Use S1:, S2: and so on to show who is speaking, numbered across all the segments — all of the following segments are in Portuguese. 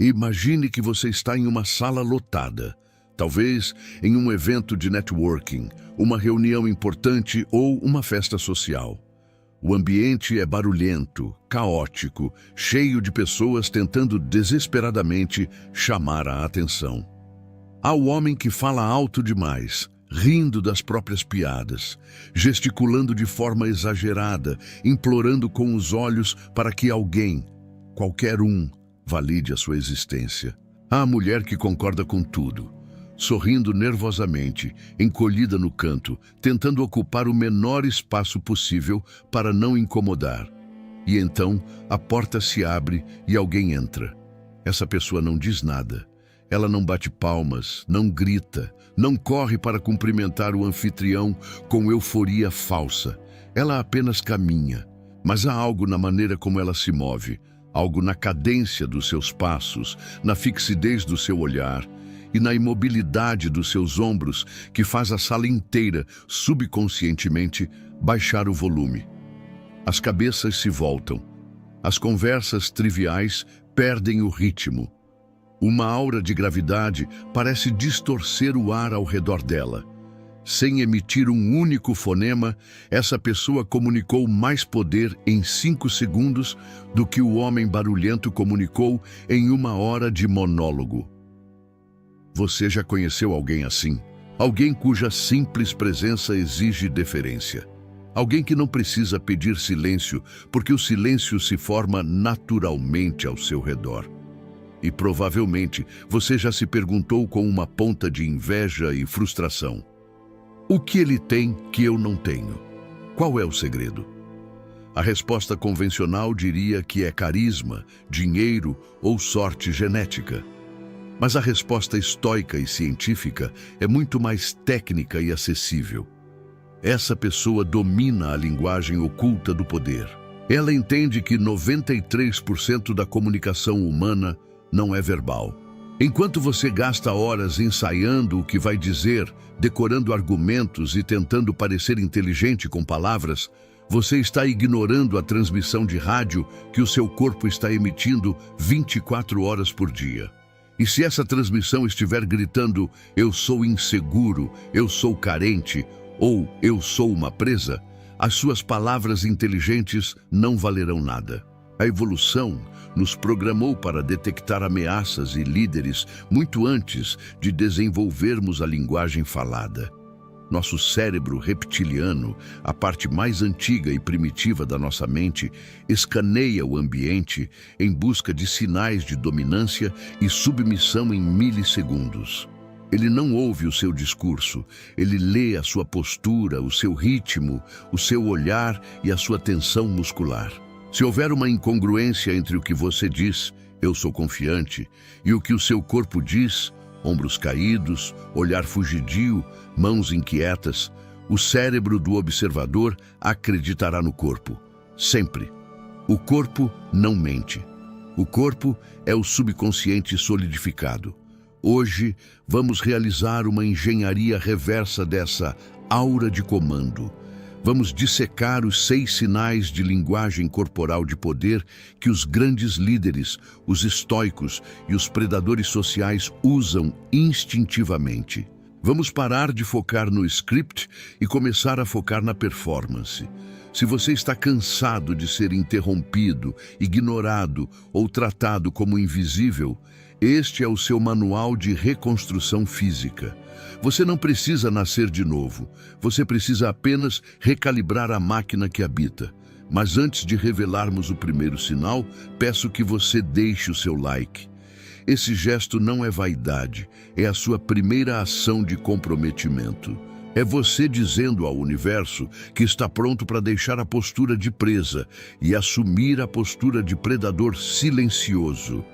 S1: Imagine que você está em uma sala lotada, talvez em um evento de networking, uma reunião importante ou uma festa social. O ambiente é barulhento, caótico, cheio de pessoas tentando desesperadamente chamar a atenção. Há o homem que fala alto demais, rindo das próprias piadas, gesticulando de forma exagerada, implorando com os olhos para que alguém, qualquer um, valide a sua existência. Há a mulher que concorda com tudo, sorrindo nervosamente, encolhida no canto, tentando ocupar o menor espaço possível para não incomodar. E então a porta se abre e alguém entra. Essa pessoa não diz nada. Ela não bate palmas, não grita, não corre para cumprimentar o anfitrião com euforia falsa. Ela apenas caminha, mas há algo na maneira como ela se move, algo na cadência dos seus passos, na fixidez do seu olhar e na imobilidade dos seus ombros que faz a sala inteira, subconscientemente, baixar o volume. As cabeças se voltam. As conversas triviais perdem o ritmo. Uma aura de gravidade parece distorcer o ar ao redor dela. Sem emitir um único fonema, essa pessoa comunicou mais poder em 5 segundos do que o homem barulhento comunicou em 1 hora de monólogo. Você já conheceu alguém assim? Alguém cuja simples presença exige deferência. Alguém que não precisa pedir silêncio, porque o silêncio se forma naturalmente ao seu redor. E provavelmente você já se perguntou com uma ponta de inveja e frustração: o que ele tem que eu não tenho? Qual é o segredo? A resposta convencional diria que é carisma, dinheiro ou sorte genética. Mas a resposta estoica e científica é muito mais técnica e acessível. Essa pessoa domina a linguagem oculta do poder. Ela entende que 93% da comunicação humana não é verbal. Enquanto você gasta horas ensaiando o que vai dizer, decorando argumentos e tentando parecer inteligente com palavras, você está ignorando a transmissão de rádio que o seu corpo está emitindo 24 horas por dia. E se essa transmissão estiver gritando "eu sou inseguro, eu sou carente" ou "eu sou uma presa", as suas palavras inteligentes não valerão nada. A evolução nos programou para detectar ameaças e líderes muito antes de desenvolvermos a linguagem falada. Nosso cérebro reptiliano, a parte mais antiga e primitiva da nossa mente, escaneia o ambiente em busca de sinais de dominância e submissão em milissegundos. Ele não ouve o seu discurso, ele lê a sua postura, o seu ritmo, o seu olhar e a sua tensão muscular. Se houver uma incongruência entre o que você diz, "eu sou confiante", e o que o seu corpo diz, ombros caídos, olhar fugidio, mãos inquietas, o cérebro do observador acreditará no corpo. Sempre. O corpo não mente. O corpo é o subconsciente solidificado. Hoje, vamos realizar uma engenharia reversa dessa aura de comando. Vamos dissecar os 6 sinais de linguagem corporal de poder que os grandes líderes, os estoicos e os predadores sociais usam instintivamente. Vamos parar de focar no script e começar a focar na performance. Se você está cansado de ser interrompido, ignorado ou tratado como invisível, este é o seu manual de reconstrução física. Você não precisa nascer de novo, você precisa apenas recalibrar a máquina que habita. Mas antes de revelarmos o primeiro sinal, peço que você deixe o seu like. Esse gesto não é vaidade, é a sua primeira ação de comprometimento. É você dizendo ao universo que está pronto para deixar a postura de presa e assumir a postura de predador silencioso.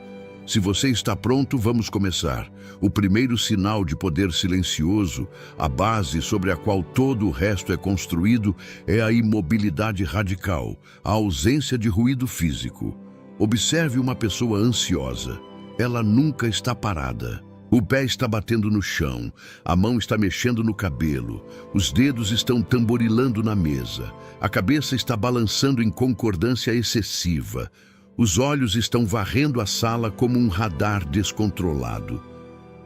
S1: Se você está pronto, vamos começar. O primeiro sinal de poder silencioso, a base sobre a qual todo o resto é construído, é a imobilidade radical, a ausência de ruído físico. Observe uma pessoa ansiosa. Ela nunca está parada. O pé está batendo no chão, a mão está mexendo no cabelo, os dedos estão tamborilando na mesa, a cabeça está balançando em concordância excessiva. Os olhos estão varrendo a sala como um radar descontrolado.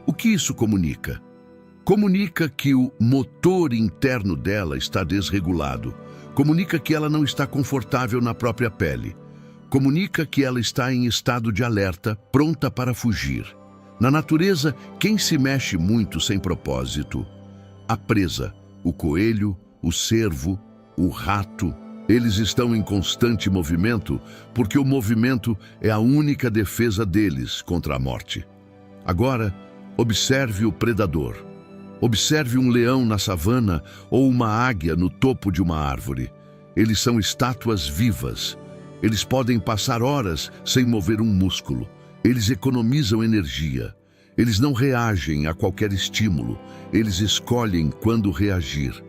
S1: O que isso comunica? Comunica que o motor interno dela está desregulado. Comunica que ela não está confortável na própria pele. Comunica que ela está em estado de alerta, pronta para fugir. Na natureza, quem se mexe muito sem propósito? A presa, o coelho, o cervo, o rato. Eles estão em constante movimento porque o movimento é a única defesa deles contra a morte. Agora, observe o predador. Observe um leão na savana ou uma águia no topo de uma árvore. Eles são estátuas vivas. Eles podem passar horas sem mover um músculo. Eles economizam energia. Eles não reagem a qualquer estímulo. Eles escolhem quando reagir.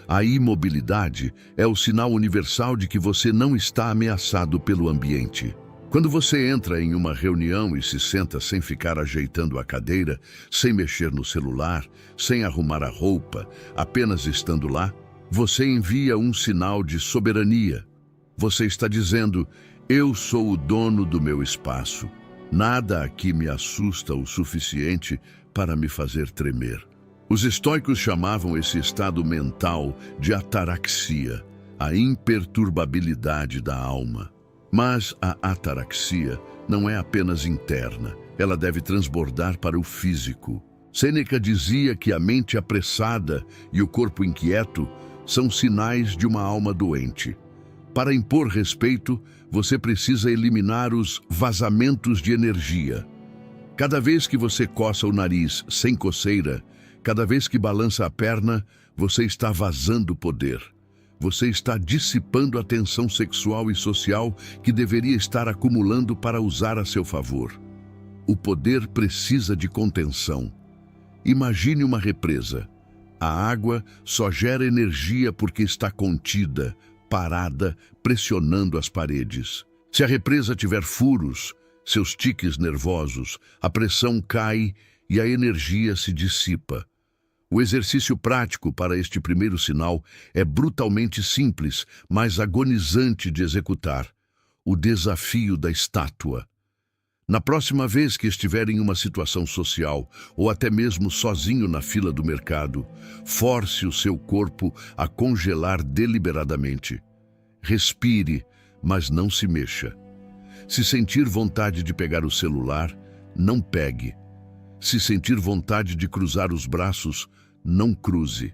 S1: A imobilidade é o sinal universal de que você não está ameaçado pelo ambiente. Quando você entra em uma reunião e se senta sem ficar ajeitando a cadeira, sem mexer no celular, sem arrumar a roupa, apenas estando lá, você envia um sinal de soberania. Você está dizendo: eu sou o dono do meu espaço. Nada aqui me assusta o suficiente para me fazer tremer. Os estoicos chamavam esse estado mental de ataraxia, a imperturbabilidade da alma. Mas a ataraxia não é apenas interna, ela deve transbordar para o físico. Sêneca dizia que a mente apressada e o corpo inquieto são sinais de uma alma doente. Para impor respeito, você precisa eliminar os vazamentos de energia. Cada vez que você coça o nariz sem coceira, cada vez que balança a perna, você está vazando poder. Você está dissipando a tensão sexual e social que deveria estar acumulando para usar a seu favor. O poder precisa de contenção. Imagine uma represa. A água só gera energia porque está contida, parada, pressionando as paredes. Se a represa tiver furos, seus tiques nervosos, a pressão cai e a energia se dissipa. O exercício prático para este primeiro sinal é brutalmente simples, mas agonizante de executar. O desafio da estátua. Na próxima vez que estiver em uma situação social, ou até mesmo sozinho na fila do mercado, force o seu corpo a congelar deliberadamente. Respire, mas não se mexa. Se sentir vontade de pegar o celular, não pegue. Se sentir vontade de cruzar os braços, não cruze.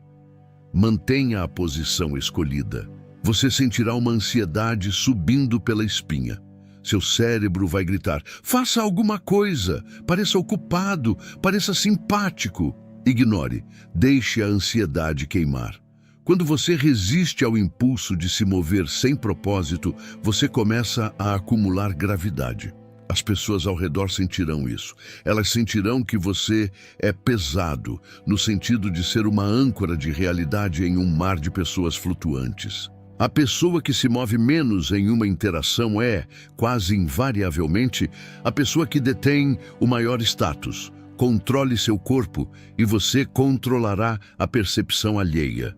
S1: Mantenha a posição escolhida. Você sentirá uma ansiedade subindo pela espinha. Seu cérebro vai gritar: faça alguma coisa, pareça ocupado, pareça simpático. Ignore, deixe a ansiedade queimar. Quando você resiste ao impulso de se mover sem propósito, você começa a acumular gravidade. As pessoas ao redor sentirão isso. Elas sentirão que você é pesado, no sentido de ser uma âncora de realidade em um mar de pessoas flutuantes. A pessoa que se move menos em uma interação é, quase invariavelmente, a pessoa que detém o maior status. Controle seu corpo e você controlará a percepção alheia.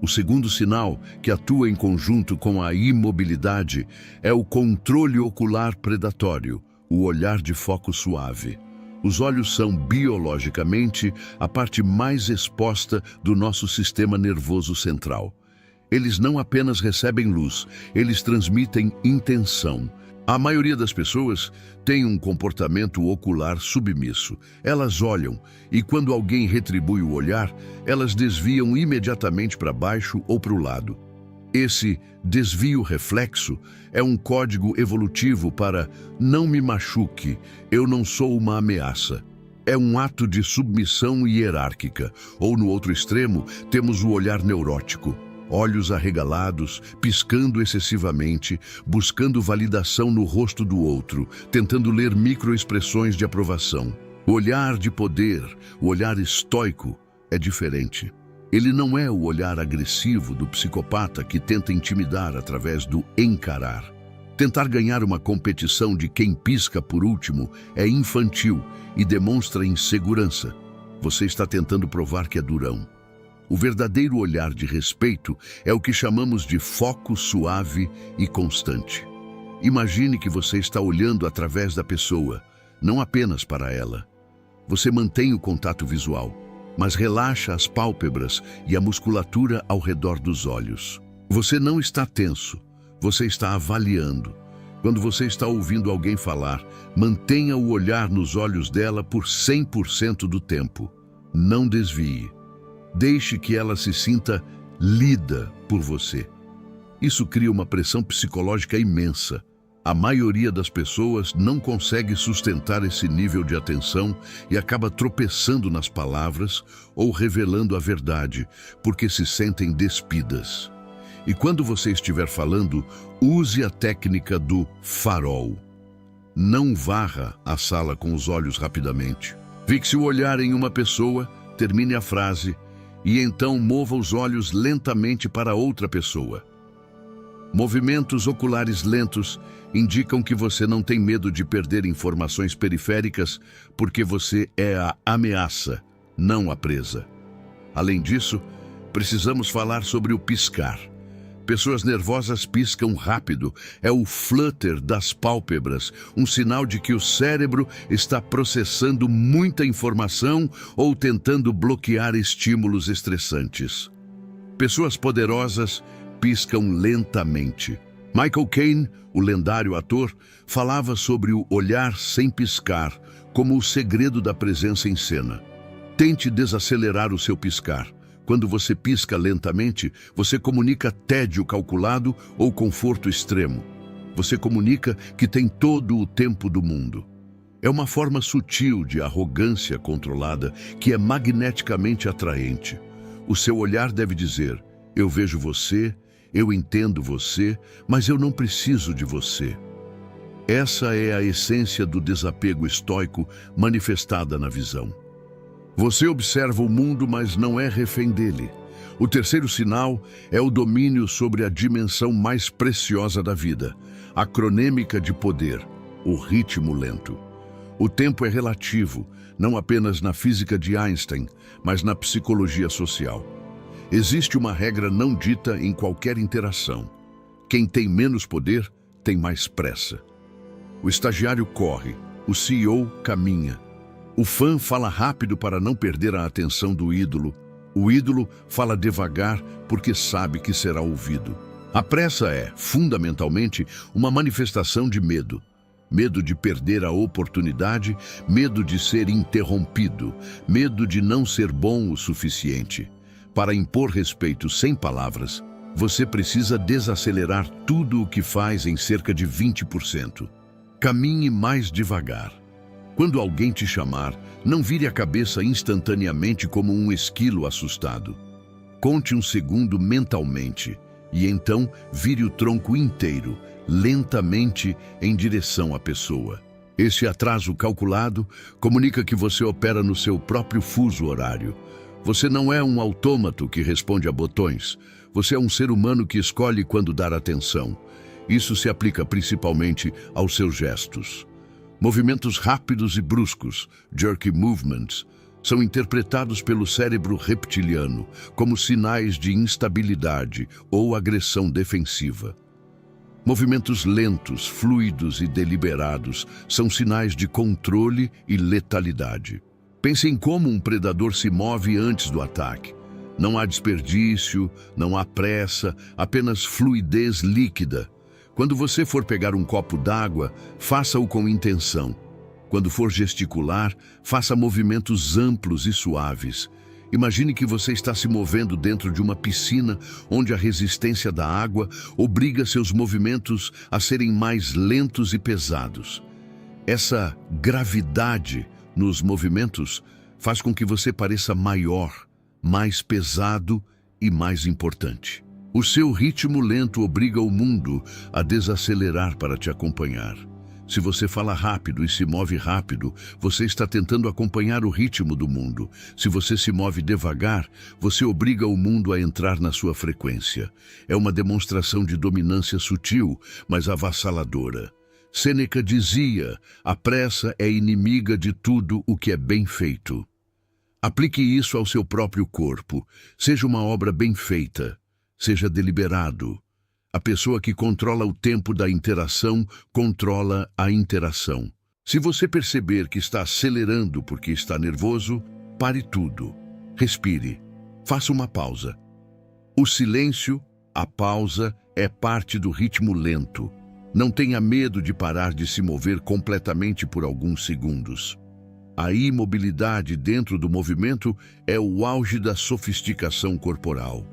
S1: O segundo sinal, que atua em conjunto com a imobilidade, é o controle ocular predatório, o olhar de foco suave. Os olhos são, biologicamente, a parte mais exposta do nosso sistema nervoso central. Eles não apenas recebem luz, eles transmitem intenção. A maioria das pessoas tem um comportamento ocular submisso. Elas olham e, quando alguém retribui o olhar, elas desviam imediatamente para baixo ou para o lado. Esse desvio reflexo é um código evolutivo para não me machuque, eu não sou uma ameaça. É um ato de submissão hierárquica. Ou, no outro extremo, temos o olhar neurótico. Olhos arregalados, piscando excessivamente, buscando validação no rosto do outro, tentando ler microexpressões de aprovação. O olhar de poder, o olhar estoico, é diferente. Ele não é o olhar agressivo do psicopata que tenta intimidar através do encarar. Tentar ganhar uma competição de quem pisca por último é infantil e demonstra insegurança. Você está tentando provar que é durão. O verdadeiro olhar de respeito é o que chamamos de foco suave e constante. Imagine que você está olhando através da pessoa, não apenas para ela. Você mantém o contato visual, mas relaxa as pálpebras e a musculatura ao redor dos olhos. Você não está tenso, você está avaliando. Quando você está ouvindo alguém falar, mantenha o olhar nos olhos dela por 100% do tempo. Não desvie. Deixe que ela se sinta lida por você. Isso cria uma pressão psicológica imensa. A maioria das pessoas não consegue sustentar esse nível de atenção e acaba tropeçando nas palavras ou revelando a verdade, porque se sentem despidas. E quando você estiver falando, use a técnica do farol. Não varra a sala com os olhos rapidamente. Fixe o olhar em uma pessoa, termine a frase e então mova os olhos lentamente para outra pessoa. Movimentos oculares lentos indicam que você não tem medo de perder informações periféricas porque você é a ameaça, não a presa. Além disso, precisamos falar sobre o piscar. Pessoas nervosas piscam rápido, é o flutter das pálpebras, um sinal de que o cérebro está processando muita informação ou tentando bloquear estímulos estressantes. Pessoas poderosas piscam lentamente. Michael Caine, o lendário ator, falava sobre o olhar sem piscar como o segredo da presença em cena. Tente desacelerar o seu piscar. Quando você pisca lentamente, você comunica tédio calculado ou conforto extremo. Você comunica que tem todo o tempo do mundo. É uma forma sutil de arrogância controlada que é magneticamente atraente. O seu olhar deve dizer: eu vejo você, eu entendo você, mas eu não preciso de você. Essa é a essência do desapego estoico manifestada na visão. Você observa o mundo, mas não é refém dele. O terceiro sinal é o domínio sobre a dimensão mais preciosa da vida, a cronêmica de poder, o ritmo lento. O tempo é relativo, não apenas na física de Einstein, mas na psicologia social. Existe uma regra não dita em qualquer interação. Quem tem menos poder tem mais pressa. O estagiário corre, o CEO caminha. O fã fala rápido para não perder a atenção do ídolo. O ídolo fala devagar porque sabe que será ouvido. A pressa é, fundamentalmente, uma manifestação de medo. Medo de perder a oportunidade, medo de ser interrompido, medo de não ser bom o suficiente. Para impor respeito sem palavras, você precisa desacelerar tudo o que faz em cerca de 20%. Caminhe mais devagar. Quando alguém te chamar, não vire a cabeça instantaneamente como um esquilo assustado. Conte um segundo mentalmente e então vire o tronco inteiro, lentamente em direção à pessoa. Esse atraso calculado comunica que você opera no seu próprio fuso horário. Você não é um autômato que responde a botões. Você é um ser humano que escolhe quando dar atenção. Isso se aplica principalmente aos seus gestos. Movimentos rápidos e bruscos, jerky movements, são interpretados pelo cérebro reptiliano como sinais de instabilidade ou agressão defensiva. Movimentos lentos, fluidos e deliberados são sinais de controle e letalidade. Pense em como um predador se move antes do ataque. Não há desperdício, não há pressa, apenas fluidez líquida. Quando você for pegar um copo d'água, faça-o com intenção. Quando for gesticular, faça movimentos amplos e suaves. Imagine que você está se movendo dentro de uma piscina onde a resistência da água obriga seus movimentos a serem mais lentos e pesados. Essa gravidade nos movimentos faz com que você pareça maior, mais pesado e mais importante. O seu ritmo lento obriga o mundo a desacelerar para te acompanhar. Se você fala rápido e se move rápido, você está tentando acompanhar o ritmo do mundo. Se você se move devagar, você obriga o mundo a entrar na sua frequência. É uma demonstração de dominância sutil, mas avassaladora. Sêneca dizia: a pressa é inimiga de tudo o que é bem feito. Aplique isso ao seu próprio corpo. Seja uma obra bem feita. Seja deliberado. A pessoa que controla o tempo da interação controla a interação. Se você perceber que está acelerando porque está nervoso, pare tudo. Respire. Faça uma pausa. O silêncio, a pausa, é parte do ritmo lento. Não tenha medo de parar de se mover completamente por alguns segundos. A imobilidade dentro do movimento é o auge da sofisticação corporal.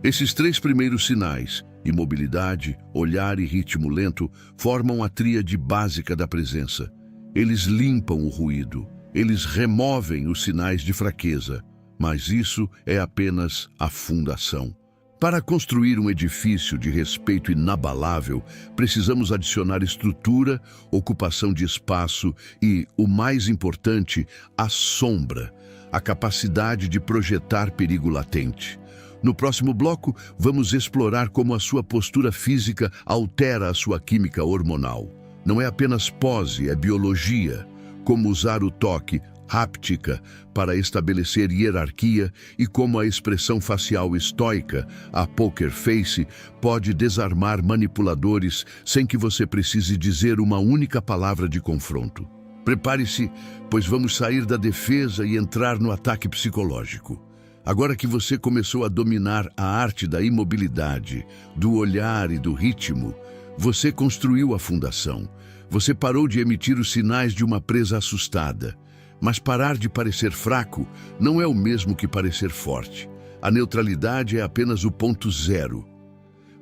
S1: Esses três primeiros sinais, imobilidade, olhar e ritmo lento, formam a tríade básica da presença. Eles limpam o ruído, eles removem os sinais de fraqueza, mas isso é apenas a fundação. Para construir um edifício de respeito inabalável, precisamos adicionar estrutura, ocupação de espaço e, o mais importante, a sombra, a capacidade de projetar perigo latente. No próximo bloco, vamos explorar como a sua postura física altera a sua química hormonal. Não é apenas pose, é biologia. Como usar o toque, háptica, para estabelecer hierarquia e como a expressão facial estoica, a poker face, pode desarmar manipuladores sem que você precise dizer uma única palavra de confronto. Prepare-se, pois vamos sair da defesa e entrar no ataque psicológico. Agora que você começou a dominar a arte da imobilidade, do olhar e do ritmo, você construiu a fundação. Você parou de emitir os sinais de uma presa assustada. Mas parar de parecer fraco não é o mesmo que parecer forte. A neutralidade é apenas o ponto zero.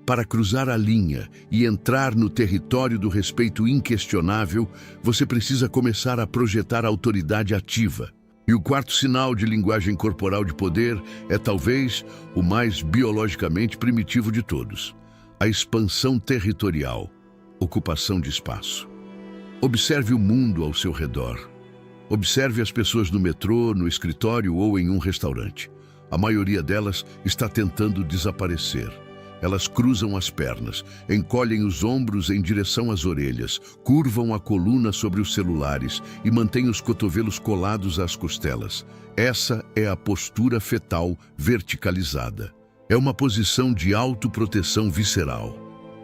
S1: Para cruzar a linha e entrar no território do respeito inquestionável, você precisa começar a projetar autoridade ativa. E o quarto sinal de linguagem corporal de poder é talvez o mais biologicamente primitivo de todos: a expansão territorial, ocupação de espaço. Observe o mundo ao seu redor. Observe as pessoas no metrô, no escritório ou em um restaurante. A maioria delas está tentando desaparecer. Elas cruzam as pernas, encolhem os ombros em direção às orelhas, curvam a coluna sobre os celulares e mantêm os cotovelos colados às costelas. Essa é a postura fetal verticalizada. É uma posição de autoproteção visceral.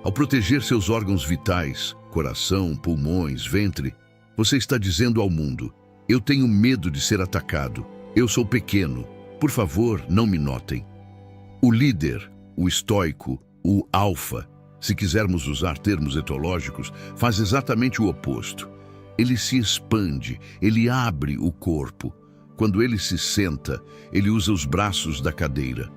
S1: Ao proteger seus órgãos vitais, coração, pulmões, ventre, você está dizendo ao mundo: eu tenho medo de ser atacado. Eu sou pequeno. Por favor, não me notem. O líder, o estoico, o alfa, se quisermos usar termos etológicos, faz exatamente o oposto. Ele se expande, ele abre o corpo. Quando ele se senta, ele usa os braços da cadeira.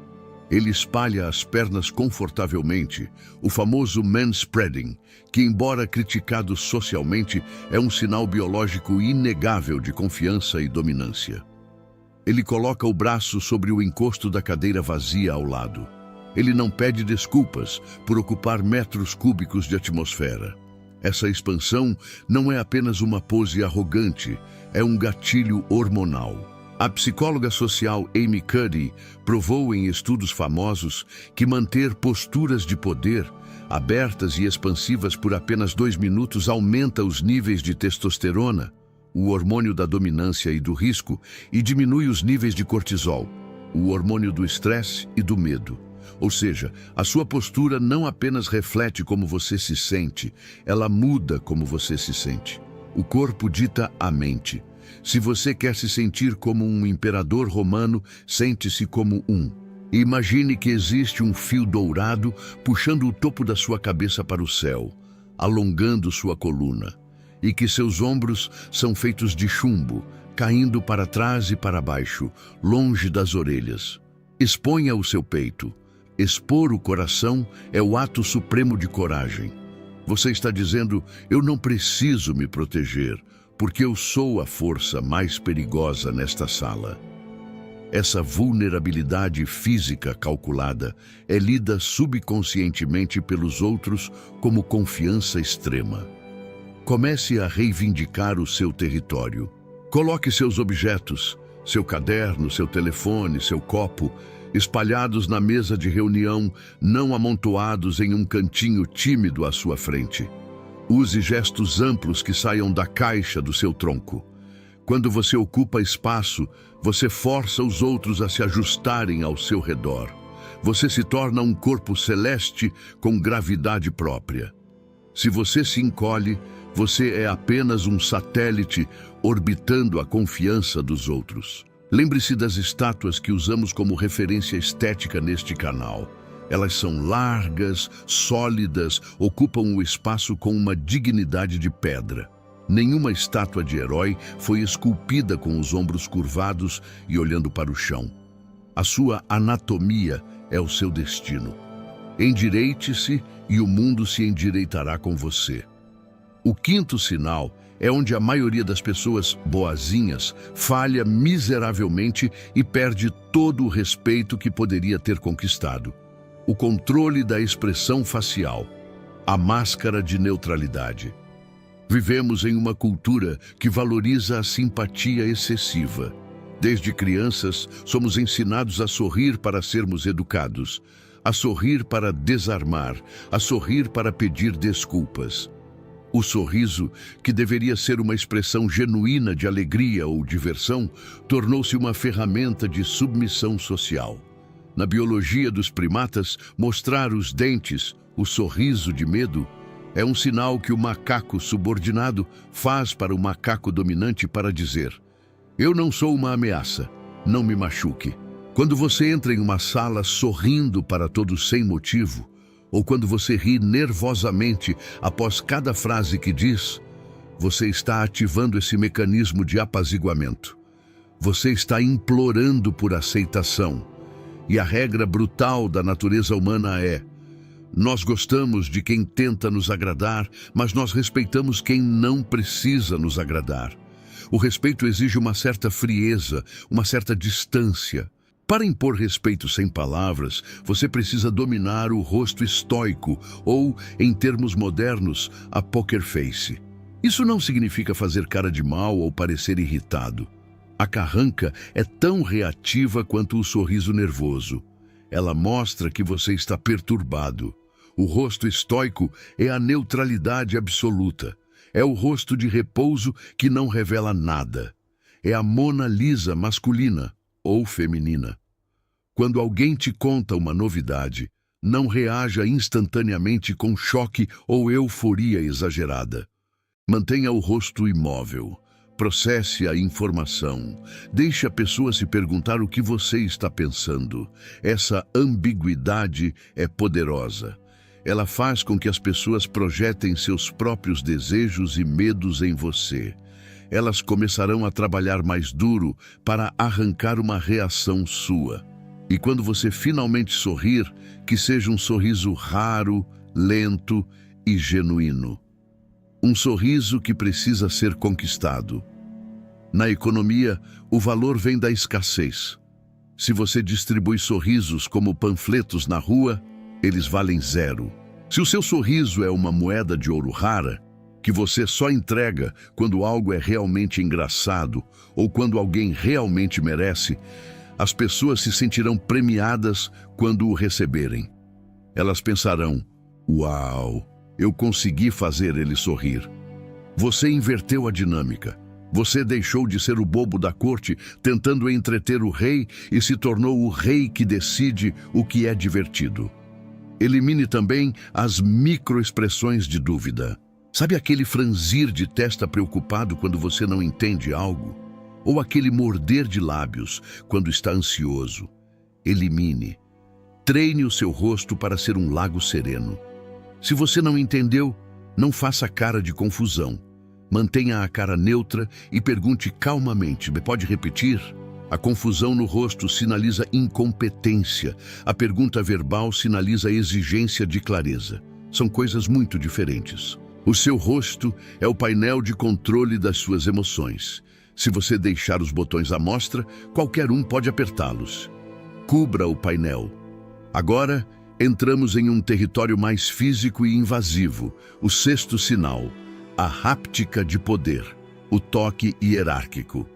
S1: Ele espalha as pernas confortavelmente, o famoso manspreading, que, embora criticado socialmente, é um sinal biológico inegável de confiança e dominância. Ele coloca o braço sobre o encosto da cadeira vazia ao lado. Ele não pede desculpas por ocupar metros cúbicos de atmosfera. Essa expansão não é apenas uma pose arrogante, é um gatilho hormonal. A psicóloga social Amy Cuddy provou em estudos famosos que manter posturas de poder, abertas e expansivas por apenas 2 minutos, aumenta os níveis de testosterona, o hormônio da dominância e do risco, e diminui os níveis de cortisol, o hormônio do estresse e do medo. Ou seja, a sua postura não apenas reflete como você se sente, ela muda como você se sente. O corpo dita a mente. Se você quer se sentir como um imperador romano, sente-se como um. Imagine que existe um fio dourado puxando o topo da sua cabeça para o céu, alongando sua coluna, e que seus ombros são feitos de chumbo, caindo para trás e para baixo, longe das orelhas. Exponha o seu peito. Expor o coração é o ato supremo de coragem. Você está dizendo: eu não preciso me proteger, porque eu sou a força mais perigosa nesta sala. Essa vulnerabilidade física calculada é lida subconscientemente pelos outros como confiança extrema. Comece a reivindicar o seu território. Coloque seus objetos, seu caderno, seu telefone, seu copo, espalhados na mesa de reunião, não amontoados em um cantinho tímido à sua frente. Use gestos amplos que saiam da caixa do seu tronco. Quando você ocupa espaço, você força os outros a se ajustarem ao seu redor. você se torna um corpo celeste com gravidade própria. Se você se encolhe, você é apenas um satélite orbitando a confiança dos outros. Lembre-se das estátuas que usamos como referência estética neste canal. Elas são largas, sólidas, ocupam o espaço com uma dignidade de pedra. Nenhuma estátua de herói foi esculpida com os ombros curvados e olhando para o chão. A sua anatomia é o seu destino. Endireite-se e o mundo se endireitará com você. O quinto sinal é onde a maioria das pessoas boazinhas falha miseravelmente e perde todo o respeito que poderia ter conquistado. O controle da expressão facial, a máscara de neutralidade. Vivemos em uma cultura que valoriza a simpatia excessiva. Desde crianças, somos ensinados a sorrir para sermos educados, a sorrir para desarmar, a sorrir para pedir desculpas. O sorriso, que deveria ser uma expressão genuína de alegria ou diversão, tornou-se uma ferramenta de submissão social. Na biologia dos primatas, mostrar os dentes, o sorriso de medo, é um sinal que o macaco subordinado faz para o macaco dominante para dizer: eu não sou uma ameaça, não me machuque. Quando você entra em uma sala sorrindo para todos sem motivo, ou quando você ri nervosamente após cada frase que diz, você está ativando esse mecanismo de apaziguamento. Você está implorando por aceitação. E a regra brutal da natureza humana é: nós gostamos de quem tenta nos agradar, mas nós respeitamos quem não precisa nos agradar. O respeito exige uma certa frieza, uma certa distância. Para impor respeito sem palavras, você precisa dominar o rosto estoico, ou, em termos modernos, a poker face. Isso não significa fazer cara de mal ou parecer irritado. A carranca é tão reativa quanto o sorriso nervoso. Ela mostra que você está perturbado. O rosto estoico é a neutralidade absoluta. É o rosto de repouso que não revela nada. É a Mona Lisa masculina ou feminina. Quando alguém te conta uma novidade, não reaja instantaneamente com choque ou euforia exagerada. Mantenha o rosto imóvel. Processe a informação. Deixe a pessoa se perguntar o que você está pensando. Essa ambiguidade é poderosa. Ela faz com que as pessoas projetem seus próprios desejos e medos em você. Elas começarão a trabalhar mais duro para arrancar uma reação sua. E quando você finalmente sorrir, que seja um sorriso raro, lento e genuíno. Um sorriso que precisa ser conquistado. Na economia, o valor vem da escassez. Se você distribui sorrisos como panfletos na rua, eles valem zero. Se o seu sorriso é uma moeda de ouro rara, que você só entrega quando algo é realmente engraçado ou quando alguém realmente merece, as pessoas se sentirão premiadas quando o receberem. Elas pensarão: uau! Eu consegui fazer ele sorrir. Você inverteu a dinâmica. Você deixou de ser o bobo da corte tentando entreter o rei e se tornou o rei que decide o que é divertido. Elimine também as microexpressões de dúvida. Sabe aquele franzir de testa preocupado quando você não entende algo? Ou aquele morder de lábios quando está ansioso? Elimine. Treine o seu rosto para ser um lago sereno. Se você não entendeu, não faça cara de confusão. Mantenha a cara neutra e pergunte calmamente: pode repetir? A confusão no rosto sinaliza incompetência. A pergunta verbal sinaliza exigência de clareza. São coisas muito diferentes. O seu rosto é o painel de controle das suas emoções. Se você deixar os botões à mostra, qualquer um pode apertá-los. Cubra o painel. Agora, entramos em um território mais físico e invasivo, o sexto sinal, a háptica de poder, o toque hierárquico.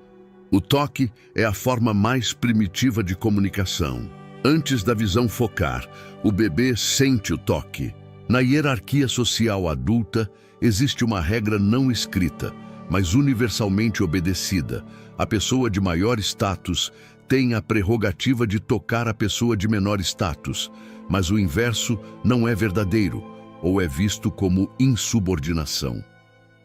S1: O toque é a forma mais primitiva de comunicação. Antes da visão focar, o bebê sente o toque. Na hierarquia social adulta, existe uma regra não escrita, mas universalmente obedecida. A pessoa de maior status tem a prerrogativa de tocar a pessoa de menor status, mas o inverso não é verdadeiro, ou é visto como insubordinação.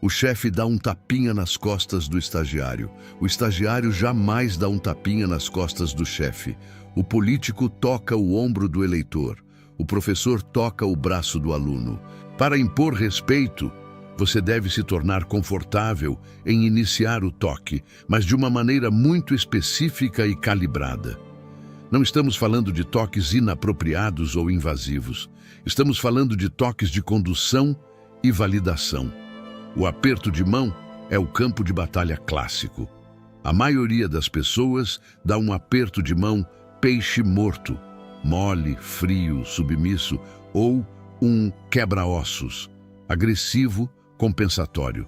S1: O chefe dá um tapinha nas costas do estagiário. O estagiário jamais dá um tapinha nas costas do chefe. O político toca o ombro do eleitor. O professor toca o braço do aluno. Para impor respeito, você deve se tornar confortável em iniciar o toque, mas de uma maneira muito específica e calibrada. Não estamos falando de toques inapropriados ou invasivos. Estamos falando de toques de condução e validação. O aperto de mão é o campo de batalha clássico. A maioria das pessoas dá um aperto de mão peixe morto, mole, frio, submisso, ou um quebra-ossos, agressivo, compensatório.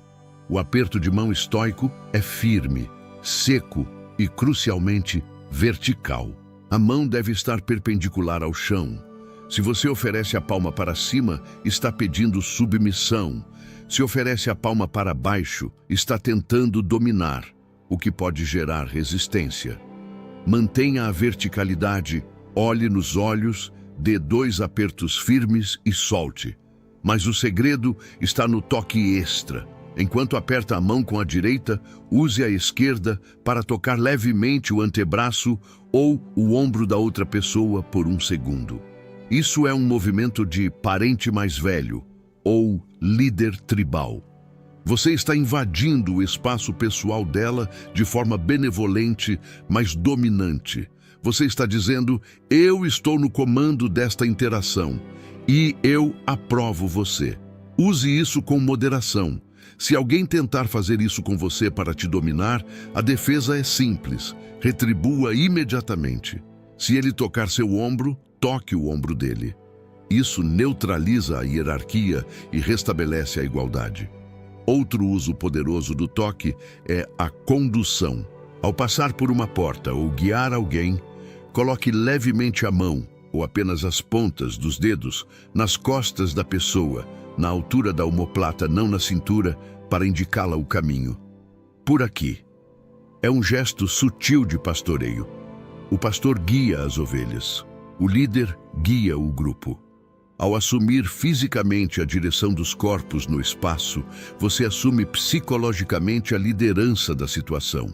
S1: O aperto de mão estoico é firme, seco e, crucialmente, vertical. A mão deve estar perpendicular ao chão. Se você oferece a palma para cima, está pedindo submissão. Se oferece a palma para baixo, está tentando dominar, o que pode gerar resistência. Mantenha a verticalidade, olhe nos olhos, dê 2 apertos firmes e solte. Mas o segredo está no toque extra. Enquanto aperta a mão com a direita, use a esquerda para tocar levemente o antebraço ou o ombro da outra pessoa por 1 segundo. Isso é um movimento de parente mais velho, ou líder tribal. Você está invadindo o espaço pessoal dela de forma benevolente, mas dominante. Você está dizendo, eu estou no comando desta interação e eu aprovo você. Use isso com moderação. Se alguém tentar fazer isso com você para te dominar, a defesa é simples. Retribua imediatamente. Se ele tocar seu ombro, toque o ombro dele. Isso neutraliza a hierarquia e restabelece a igualdade. Outro uso poderoso do toque é a condução. Ao passar por uma porta ou guiar alguém, coloque levemente a mão, ou apenas as pontas dos dedos, nas costas da pessoa, na altura da omoplata, não na cintura, para indicá-la o caminho. Por aqui. É um gesto sutil de pastoreio. O pastor guia as ovelhas. O líder guia o grupo. Ao assumir fisicamente a direção dos corpos no espaço, você assume psicologicamente a liderança da situação.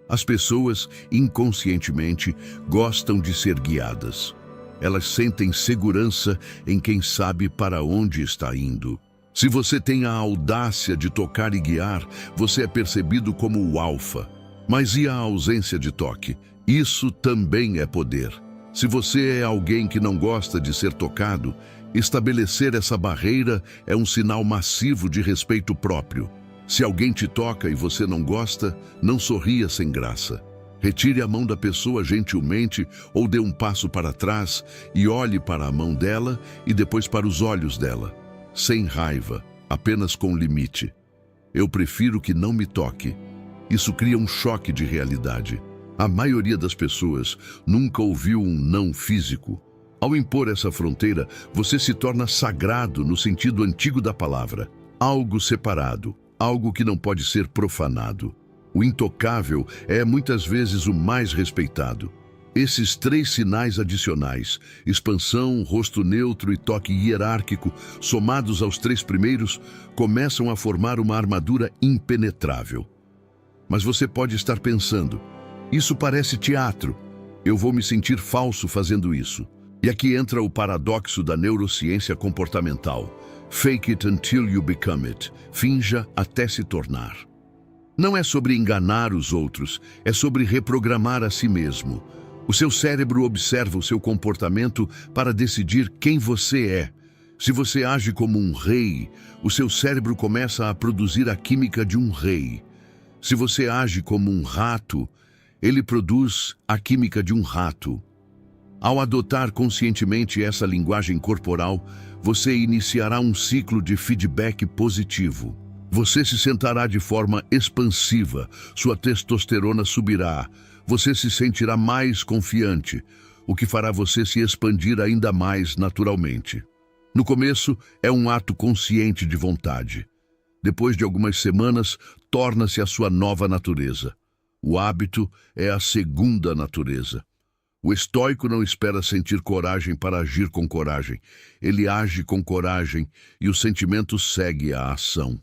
S1: As pessoas, inconscientemente, gostam de ser guiadas. Elas sentem segurança em quem sabe para onde está indo. Se você tem a audácia de tocar e guiar, você é percebido como o alfa. Mas e a ausência de toque? Isso também é poder. Se você é alguém que não gosta de ser tocado, estabelecer essa barreira é um sinal massivo de respeito próprio. Se alguém te toca e você não gosta, não sorria sem graça. Retire a mão da pessoa gentilmente ou dê um passo para trás e olhe para a mão dela e depois para os olhos dela. Sem raiva, apenas com limite. Eu prefiro que não me toque. Isso cria um choque de realidade. A maioria das pessoas nunca ouviu um não físico. Ao impor essa fronteira, você se torna sagrado no sentido antigo da palavra. Algo separado, algo que não pode ser profanado. O intocável é muitas vezes o mais respeitado. Esses 3 sinais adicionais, expansão, rosto neutro e toque hierárquico, somados aos 3 primeiros, começam a formar uma armadura impenetrável. Mas você pode estar pensando, isso parece teatro, eu vou me sentir falso fazendo isso. E aqui entra o paradoxo da neurociência comportamental. Fake it until you become it. Finja até se tornar. Não é sobre enganar os outros, é sobre reprogramar a si mesmo. O seu cérebro observa o seu comportamento para decidir quem você é. Se você age como um rei, o seu cérebro começa a produzir a química de um rei. Se você age como um rato, ele produz a química de um rato. Ao adotar conscientemente essa linguagem corporal, você iniciará um ciclo de feedback positivo. Você se sentará de forma expansiva, sua testosterona subirá, você se sentirá mais confiante, o que fará você se expandir ainda mais naturalmente. No começo, é um ato consciente de vontade. Depois de algumas semanas, torna-se a sua nova natureza. O hábito é a segunda natureza. O estoico não espera sentir coragem para agir com coragem. Ele age com coragem e o sentimento segue a ação.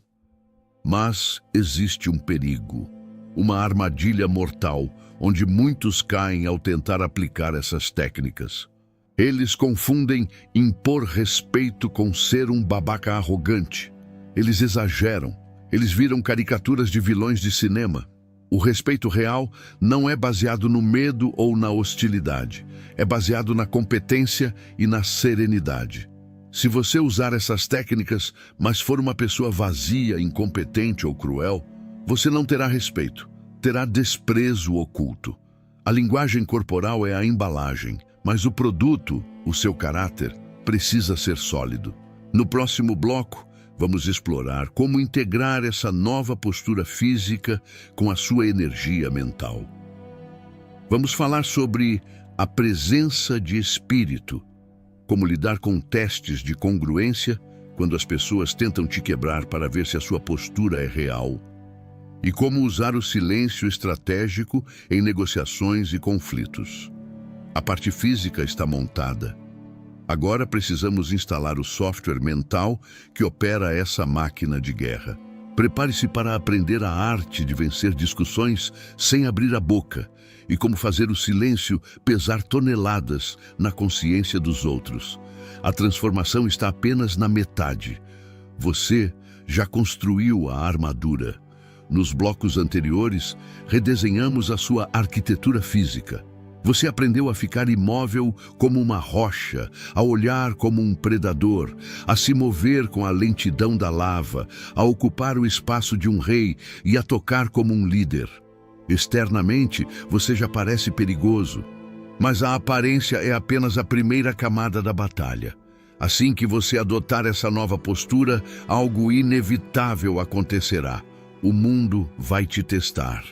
S1: Mas existe um perigo, uma armadilha mortal, onde muitos caem ao tentar aplicar essas técnicas. Eles confundem impor respeito com ser um babaca arrogante. Eles exageram. Eles viram caricaturas de vilões de cinema. O respeito real não é baseado no medo ou na hostilidade. É baseado na competência e na serenidade. Se você usar essas técnicas, mas for uma pessoa vazia, incompetente ou cruel, você não terá respeito, terá desprezo oculto. A linguagem corporal é a embalagem, mas o produto, o seu caráter, precisa ser sólido. No próximo bloco, vamos explorar como integrar essa nova postura física com a sua energia mental. Vamos falar sobre a presença de espírito, como lidar com testes de congruência quando as pessoas tentam te quebrar para ver se a sua postura é real, e como usar o silêncio estratégico em negociações e conflitos. A parte física está montada. Agora precisamos instalar o software mental que opera essa máquina de guerra. Prepare-se para aprender a arte de vencer discussões sem abrir a boca e como fazer o silêncio pesar toneladas na consciência dos outros. A transformação está apenas na metade. Você já construiu a armadura. Nos blocos anteriores, redesenhamos a sua arquitetura física. Você aprendeu a ficar imóvel como uma rocha, a olhar como um predador, a se mover com a lentidão da lava, a ocupar o espaço de um rei e a tocar como um líder. Externamente, você já parece perigoso, mas a aparência é apenas a primeira camada da batalha. Assim que você adotar essa nova postura, algo inevitável acontecerá. O mundo vai te testar.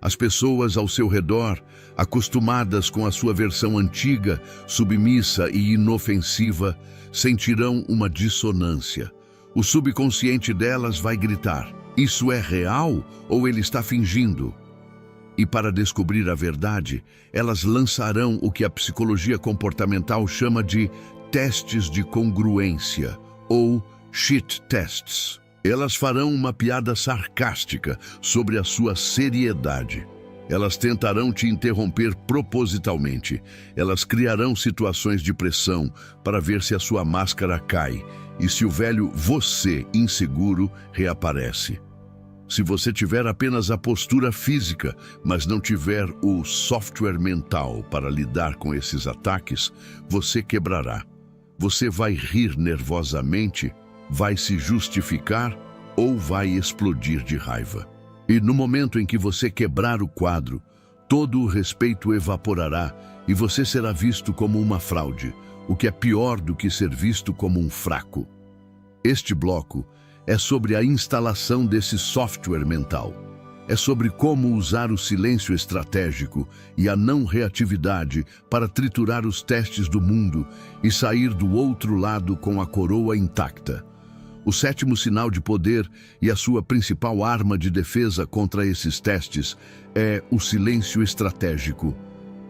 S1: As pessoas ao seu redor, acostumadas com a sua versão antiga, submissa e inofensiva, sentirão uma dissonância. O subconsciente delas vai gritar: isso é real ou ele está fingindo? E para descobrir a verdade, elas lançarão o que a psicologia comportamental chama de testes de congruência, ou shit tests. Elas farão uma piada sarcástica sobre a sua seriedade. Elas tentarão te interromper propositalmente. Elas criarão situações de pressão para ver se a sua máscara cai e se o velho você inseguro reaparece. Se você tiver apenas a postura física, mas não tiver o software mental para lidar com esses ataques, você quebrará. Você vai rir nervosamente, vai se justificar ou vai explodir de raiva. E no momento em que você quebrar o quadro, todo o respeito evaporará e você será visto como uma fraude, o que é pior do que ser visto como um fraco. Este bloco é sobre a instalação desse software mental. É sobre como usar o silêncio estratégico e a não reatividade para triturar os testes do mundo e sair do outro lado com a coroa intacta. O sétimo sinal de poder e a sua principal arma de defesa contra esses testes é o silêncio estratégico,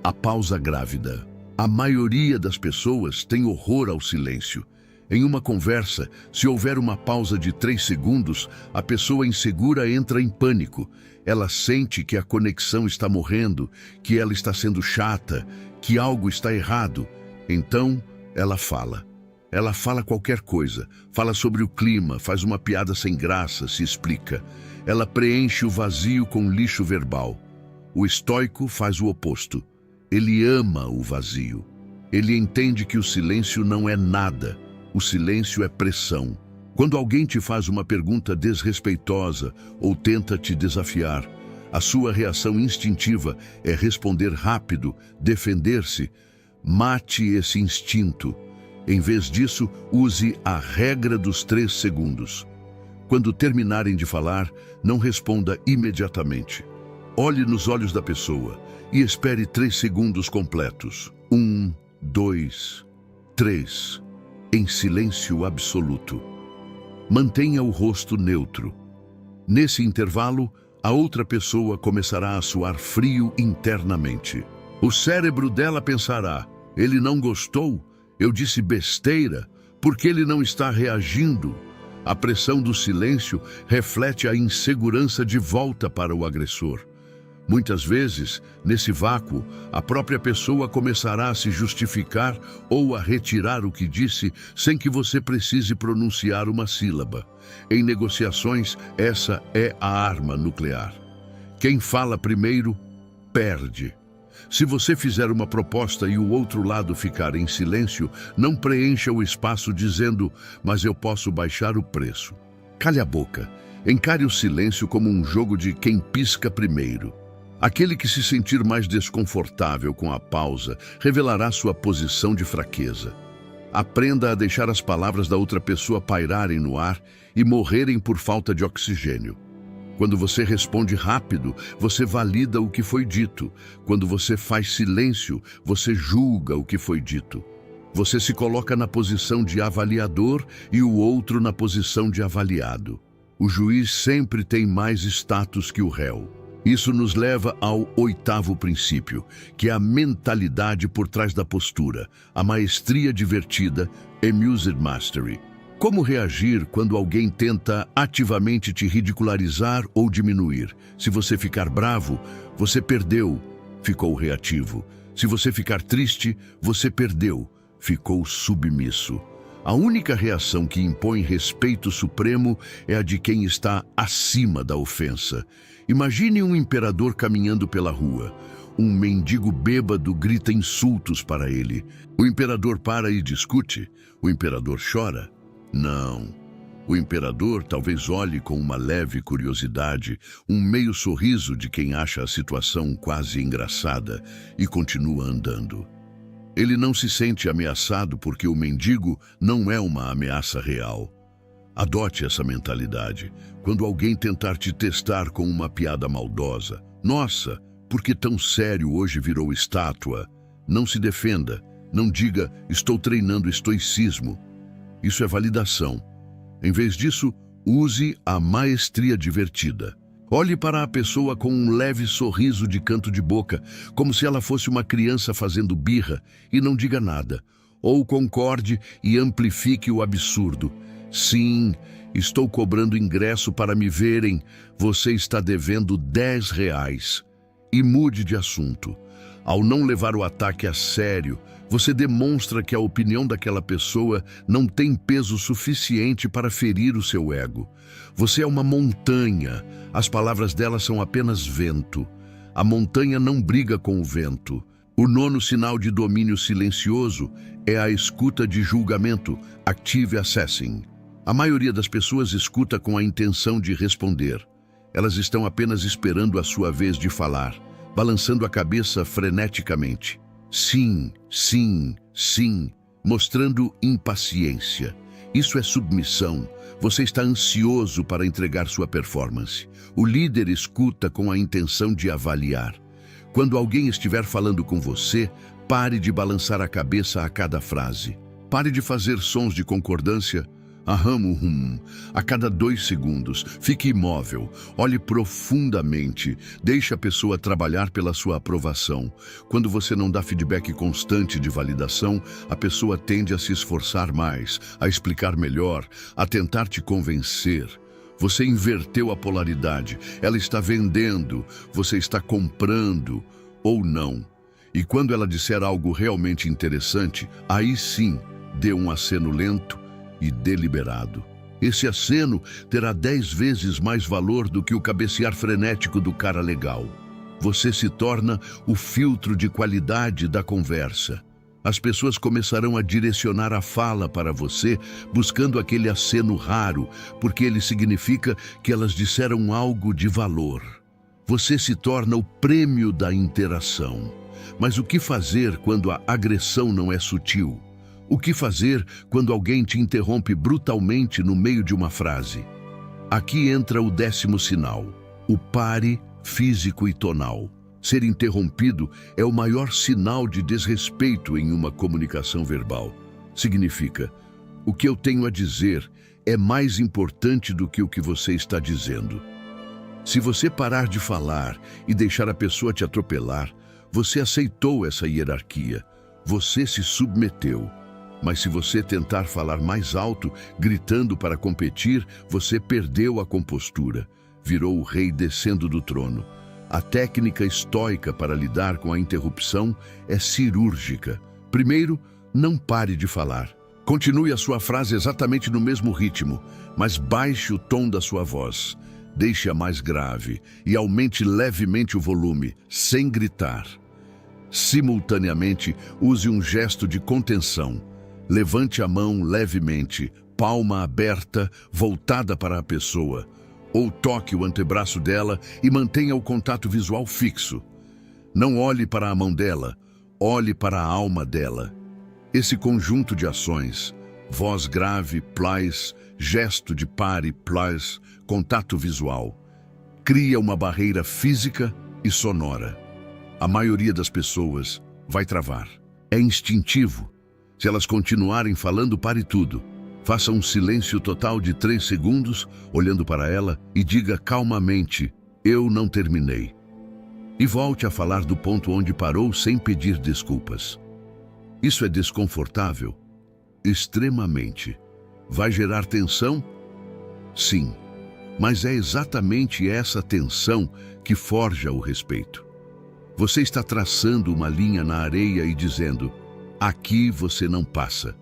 S1: a pausa grávida. A maioria das pessoas tem horror ao silêncio. Em uma conversa, se houver uma pausa de 3 segundos, a pessoa insegura entra em pânico. Ela sente que a conexão está morrendo, que ela está sendo chata, que algo está errado. Então, ela fala. Ela fala qualquer coisa, fala sobre o clima, faz uma piada sem graça, se explica. Ela preenche o vazio com lixo verbal. O estoico faz o oposto. Ele ama o vazio. Ele entende que o silêncio não é nada. O silêncio é pressão. Quando alguém te faz uma pergunta desrespeitosa ou tenta te desafiar, a sua reação instintiva é responder rápido, defender-se. Mate esse instinto. Em vez disso, use a regra dos 3 segundos. Quando terminarem de falar, não responda imediatamente. Olhe nos olhos da pessoa e espere 3 segundos completos. 1, 2, 3. Em silêncio absoluto. Mantenha o rosto neutro. Nesse intervalo, a outra pessoa começará a suar frio internamente. O cérebro dela pensará: ele não gostou, eu disse besteira, porque ele não está reagindo. A pressão do silêncio reflete a insegurança de volta para o agressor. Muitas vezes, nesse vácuo, a própria pessoa começará a se justificar ou a retirar o que disse sem que você precise pronunciar uma sílaba. Em negociações, essa é a arma nuclear. Quem fala primeiro, perde. Se você fizer uma proposta e o outro lado ficar em silêncio, não preencha o espaço dizendo: mas eu posso baixar o preço. Cale a boca. Encare o silêncio como um jogo de quem pisca primeiro. Aquele que se sentir mais desconfortável com a pausa revelará sua posição de fraqueza. Aprenda a deixar as palavras da outra pessoa pairarem no ar e morrerem por falta de oxigênio. Quando você responde rápido, você valida o que foi dito. Quando você faz silêncio, você julga o que foi dito. Você se coloca na posição de avaliador e o outro na posição de avaliado. O juiz sempre tem mais status que o réu. Isso nos leva ao 8º princípio, que é a mentalidade por trás da postura, a maestria divertida, Amused Mastery. Como reagir quando alguém tenta ativamente te ridicularizar ou diminuir? Se você ficar bravo, você perdeu, ficou reativo. Se você ficar triste, você perdeu, ficou submisso. A única reação que impõe respeito supremo é a de quem está acima da ofensa. Imagine um imperador caminhando pela rua. Um mendigo bêbado grita insultos para ele. O imperador para e discute. O imperador chora. Não. O imperador talvez olhe com uma leve curiosidade, um meio sorriso de quem acha a situação quase engraçada e continua andando. Ele não se sente ameaçado porque o mendigo não é uma ameaça real. Adote essa mentalidade. Quando alguém tentar te testar com uma piada maldosa, nossa, por que tão sério hoje virou estátua? Não se defenda. Não diga, estou treinando estoicismo. Isso é validação. Em vez disso, use a maestria divertida. Olhe para a pessoa com um leve sorriso de canto de boca, como se ela fosse uma criança fazendo birra, e não diga nada. Ou concorde e amplifique o absurdo. Sim, estou cobrando ingresso para me verem. Você está devendo R$10. E mude de assunto. Ao não levar o ataque a sério, você demonstra que a opinião daquela pessoa não tem peso suficiente para ferir o seu ego. Você é uma montanha, as palavras dela são apenas vento. A montanha não briga com o vento. O 9º sinal de domínio silencioso é a escuta de julgamento, active assessing. A maioria das pessoas escuta com a intenção de responder. Elas estão apenas esperando a sua vez de falar, balançando a cabeça freneticamente. Sim, sim, sim, mostrando impaciência. Isso é submissão. Você está ansioso para entregar sua performance. O líder escuta com a intenção de avaliar. Quando alguém estiver falando com você, pare de balançar a cabeça a cada frase. Pare de fazer sons de concordância. A cada 2 segundos, fique imóvel, olhe profundamente, deixe a pessoa trabalhar pela sua aprovação. Quando você não dá feedback constante de validação, a pessoa tende a se esforçar mais, a explicar melhor, a tentar te convencer. Você inverteu a polaridade, ela está vendendo, você está comprando ou não. E quando ela disser algo realmente interessante, aí sim, dê um aceno lento e deliberado. Esse aceno terá 10 vezes mais valor do que o cabecear frenético do cara legal. Você se torna o filtro de qualidade da conversa. As pessoas começarão a direcionar a fala para você, buscando aquele aceno raro, porque ele significa que elas disseram algo de valor. Você se torna o prêmio da interação. Mas o que fazer quando a agressão não é sutil? O que fazer quando alguém te interrompe brutalmente no meio de uma frase? Aqui entra o 10º sinal, o pare físico e tonal. Ser interrompido é o maior sinal de desrespeito em uma comunicação verbal. Significa, o que eu tenho a dizer é mais importante do que o que você está dizendo. Se você parar de falar e deixar a pessoa te atropelar, você aceitou essa hierarquia, você se submeteu. Mas se você tentar falar mais alto, gritando para competir, você perdeu a compostura, virou o rei descendo do trono. A técnica estoica para lidar com a interrupção é cirúrgica. Primeiro, não pare de falar. Continue a sua frase exatamente no mesmo ritmo, mas baixe o tom da sua voz. Deixe-a mais grave e aumente levemente o volume, sem gritar. Simultaneamente, use um gesto de contenção. Levante a mão levemente, palma aberta, voltada para a pessoa. Ou toque o antebraço dela e mantenha o contato visual fixo. Não olhe para a mão dela, olhe para a alma dela. Esse conjunto de ações, voz grave, plus, gesto de pare, plus, contato visual, cria uma barreira física e sonora. A maioria das pessoas vai travar. É instintivo. Se elas continuarem falando, pare tudo. Faça um silêncio total de 3 segundos, olhando para ela, e diga calmamente, eu não terminei. E volte a falar do ponto onde parou sem pedir desculpas. Isso é desconfortável? Extremamente. Vai gerar tensão? Sim. Mas é exatamente essa tensão que forja o respeito. Você está traçando uma linha na areia e dizendo, aqui você não passa.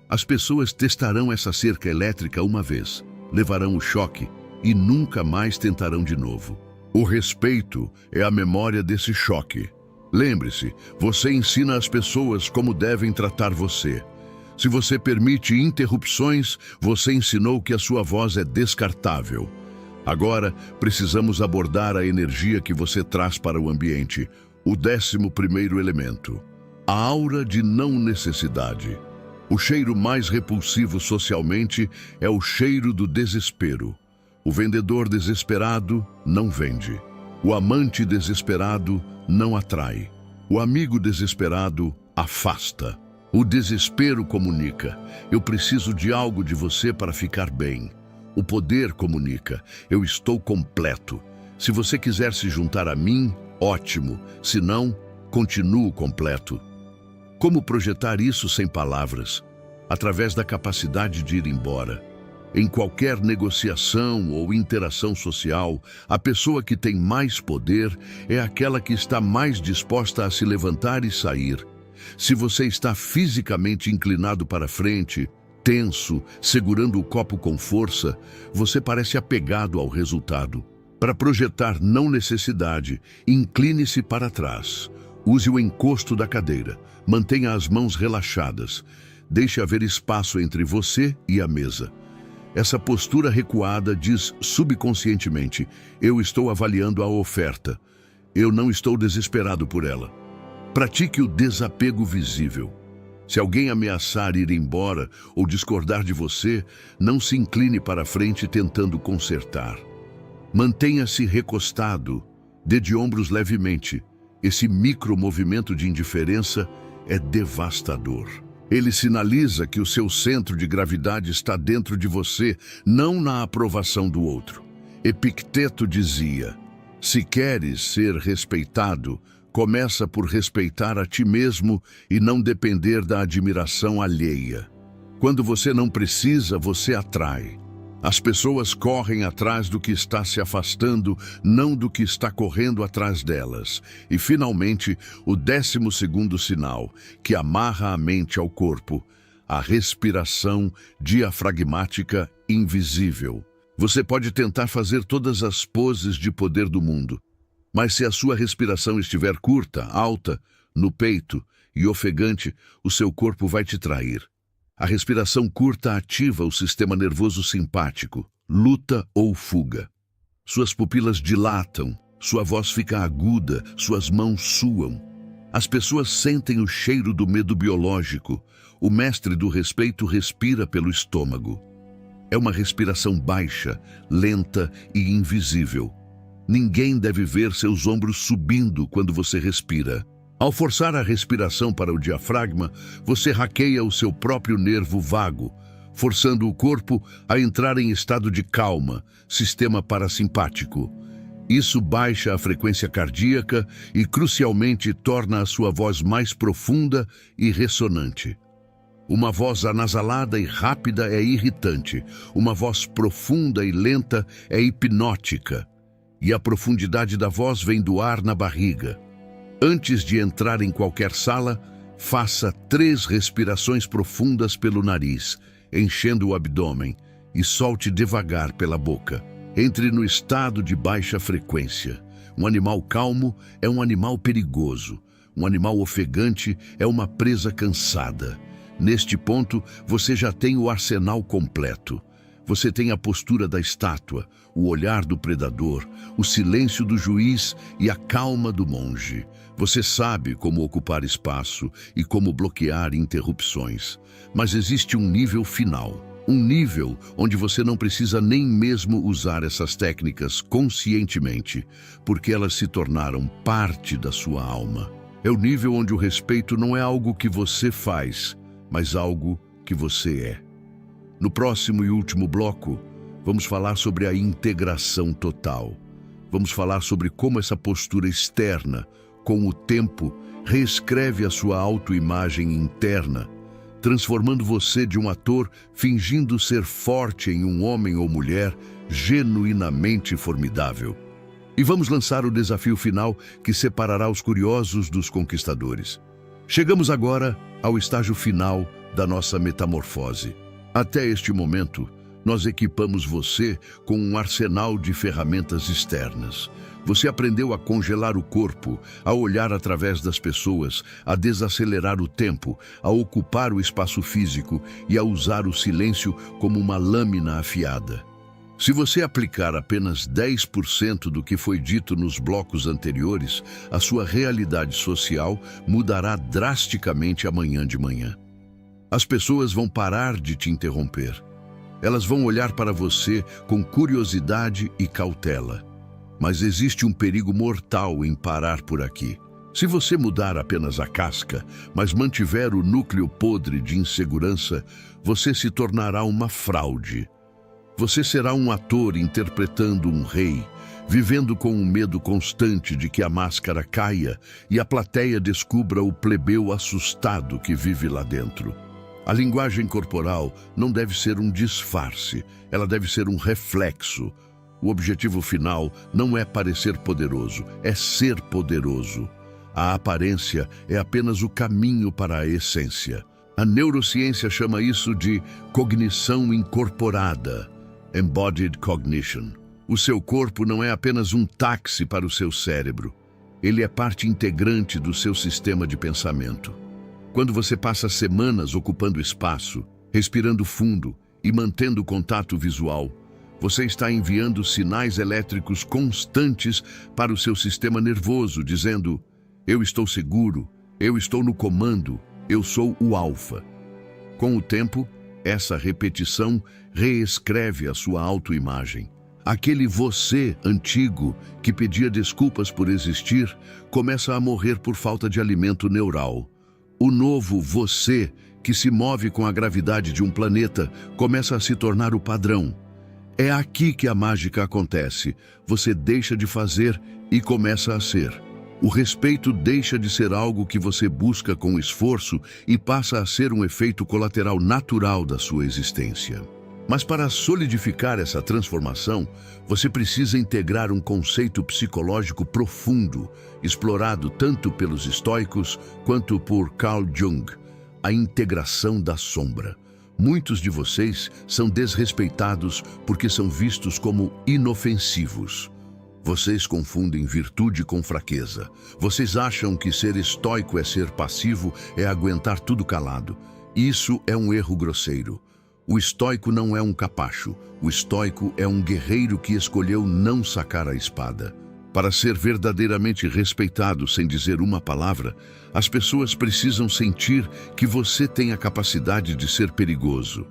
S1: As pessoas testarão essa cerca elétrica uma vez, levarão o choque e nunca mais tentarão de novo. O respeito é a memória desse choque. Lembre-se, você ensina as pessoas como devem tratar você. Se você permite interrupções, você ensinou que a sua voz é descartável. Agora, precisamos abordar a energia que você traz para o ambiente, o 11º elemento. A aura de não necessidade. O cheiro mais repulsivo socialmente é o cheiro do desespero. O vendedor desesperado não vende. O amante desesperado não atrai. O amigo desesperado afasta. O desespero comunica. Eu preciso de algo de você para ficar bem. O poder comunica. Eu estou completo. Se você quiser se juntar a mim, ótimo. Se não, continuo completo. Como projetar isso sem palavras? Através da capacidade de ir embora. Em qualquer negociação ou interação social, a pessoa que tem mais poder é aquela que está mais disposta a se levantar e sair. Se você está fisicamente inclinado para frente, tenso, segurando o copo com força, você parece apegado ao resultado. Para projetar não necessidade, incline-se para trás. Use o encosto da cadeira. Mantenha as mãos relaxadas. Deixe haver espaço entre você e a mesa. Essa postura recuada diz subconscientemente, eu estou avaliando a oferta. Eu não estou desesperado por ela. Pratique o desapego visível. Se alguém ameaçar ir embora ou discordar de você, não se incline para frente tentando consertar. Mantenha-se recostado, dê de ombros levemente. Esse micromovimento de indiferença é devastador. Ele sinaliza que o seu centro de gravidade está dentro de você, não na aprovação do outro. Epicteto dizia, se queres ser respeitado, começa por respeitar a ti mesmo e não depender da admiração alheia. Quando você não precisa, você atrai. As pessoas correm atrás do que está se afastando, não do que está correndo atrás delas. E, finalmente, o 12º sinal, que amarra a mente ao corpo, a respiração diafragmática invisível. Você pode tentar fazer todas as poses de poder do mundo, mas se a sua respiração estiver curta, alta, no peito e ofegante, o seu corpo vai te trair. A respiração curta ativa o sistema nervoso simpático, luta ou fuga. Suas pupilas dilatam, sua voz fica aguda, suas mãos suam. As pessoas sentem o cheiro do medo biológico. O mestre do respeito respira pelo estômago. É uma respiração baixa, lenta e invisível. Ninguém deve ver seus ombros subindo quando você respira. Ao forçar a respiração para o diafragma, você hackeia o seu próprio nervo vago, forçando o corpo a entrar em estado de calma, sistema parasimpático. Isso baixa a frequência cardíaca e, crucialmente, torna a sua voz mais profunda e ressonante. Uma voz anasalada e rápida é irritante. Uma voz profunda e lenta é hipnótica. E a profundidade da voz vem do ar na barriga. Antes de entrar em qualquer sala, faça 3 respirações profundas pelo nariz, enchendo o abdômen, e solte devagar pela boca. Entre no estado de baixa frequência. Um animal calmo é um animal perigoso. Um animal ofegante é uma presa cansada. Neste ponto, você já tem o arsenal completo. Você tem a postura da estátua, o olhar do predador, o silêncio do juiz e a calma do monge. Você sabe como ocupar espaço e como bloquear interrupções. Mas existe um nível final. Um nível onde você não precisa nem mesmo usar essas técnicas conscientemente, porque elas se tornaram parte da sua alma. É o nível onde o respeito não é algo que você faz, mas algo que você é. No próximo e último bloco, vamos falar sobre a integração total. Vamos falar sobre como essa postura externa, com o tempo, reescreve a sua autoimagem interna, transformando você de um ator fingindo ser forte em um homem ou mulher genuinamente formidável. E vamos lançar o desafio final que separará os curiosos dos conquistadores. Chegamos agora ao estágio final da nossa metamorfose. Até este momento, nós equipamos você com um arsenal de ferramentas externas. Você aprendeu a congelar o corpo, a olhar através das pessoas, a desacelerar o tempo, a ocupar o espaço físico e a usar o silêncio como uma lâmina afiada. Se você aplicar apenas 10% do que foi dito nos blocos anteriores, a sua realidade social mudará drasticamente amanhã de manhã. As pessoas vão parar de te interromper. Elas vão olhar para você com curiosidade e cautela. Mas existe um perigo mortal em parar por aqui. Se você mudar apenas a casca, mas mantiver o núcleo podre de insegurança, você se tornará uma fraude. Você será um ator interpretando um rei, vivendo com um medo constante de que a máscara caia e a plateia descubra o plebeu assustado que vive lá dentro. A linguagem corporal não deve ser um disfarce, ela deve ser um reflexo. O objetivo final não é parecer poderoso, é ser poderoso. A aparência é apenas o caminho para a essência. A neurociência chama isso de cognição incorporada, embodied cognition. O seu corpo não é apenas um táxi para o seu cérebro. Ele é parte integrante do seu sistema de pensamento. Quando você passa semanas ocupando espaço, respirando fundo e mantendo contato visual, você está enviando sinais elétricos constantes para o seu sistema nervoso, dizendo: eu estou seguro, eu estou no comando, eu sou o alfa. Com o tempo, essa repetição reescreve a sua autoimagem. Aquele você antigo que pedia desculpas por existir começa a morrer por falta de alimento neural. O novo você, que se move com a gravidade de um planeta, começa a se tornar o padrão. É aqui que a mágica acontece. Você deixa de fazer e começa a ser. O respeito deixa de ser algo que você busca com esforço e passa a ser um efeito colateral natural da sua existência. Mas para solidificar essa transformação, você precisa integrar um conceito psicológico profundo, explorado tanto pelos estoicos quanto por Carl Jung: a integração da sombra. Muitos de vocês são desrespeitados porque são vistos como inofensivos. Vocês confundem virtude com fraqueza. Vocês acham que ser estoico é ser passivo, é aguentar tudo calado. Isso é um erro grosseiro. O estoico não é um capacho. O estoico é um guerreiro que escolheu não sacar a espada. Para ser verdadeiramente respeitado sem dizer uma palavra, as pessoas precisam sentir que você tem a capacidade de ser perigoso.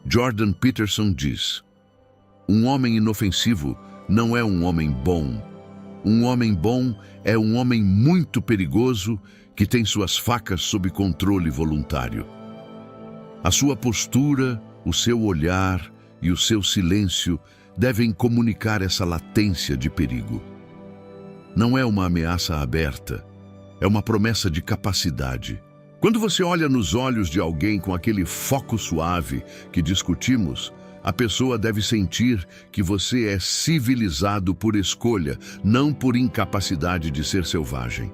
S1: Jordan Peterson diz: um homem inofensivo não é um homem bom. Um homem bom é um homem muito perigoso que tem suas facas sob controle voluntário. A sua postura, o seu olhar e o seu silêncio devem comunicar essa latência de perigo. Não é uma ameaça aberta, é uma promessa de capacidade. Quando você olha nos olhos de alguém com aquele foco suave que discutimos, a pessoa deve sentir que você é civilizado por escolha, não por incapacidade de ser selvagem.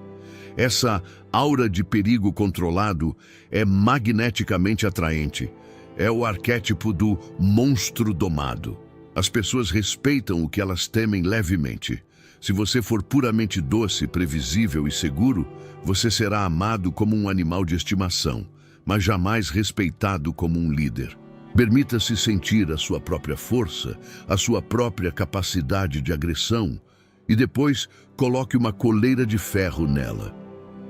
S1: Essa aura de perigo controlado é magneticamente atraente. É o arquétipo do monstro domado. As pessoas respeitam o que elas temem levemente. Se você for puramente doce, previsível e seguro, você será amado como um animal de estimação, mas jamais respeitado como um líder. Permita-se sentir a sua própria força, a sua própria capacidade de agressão, e depois coloque uma coleira de ferro nela.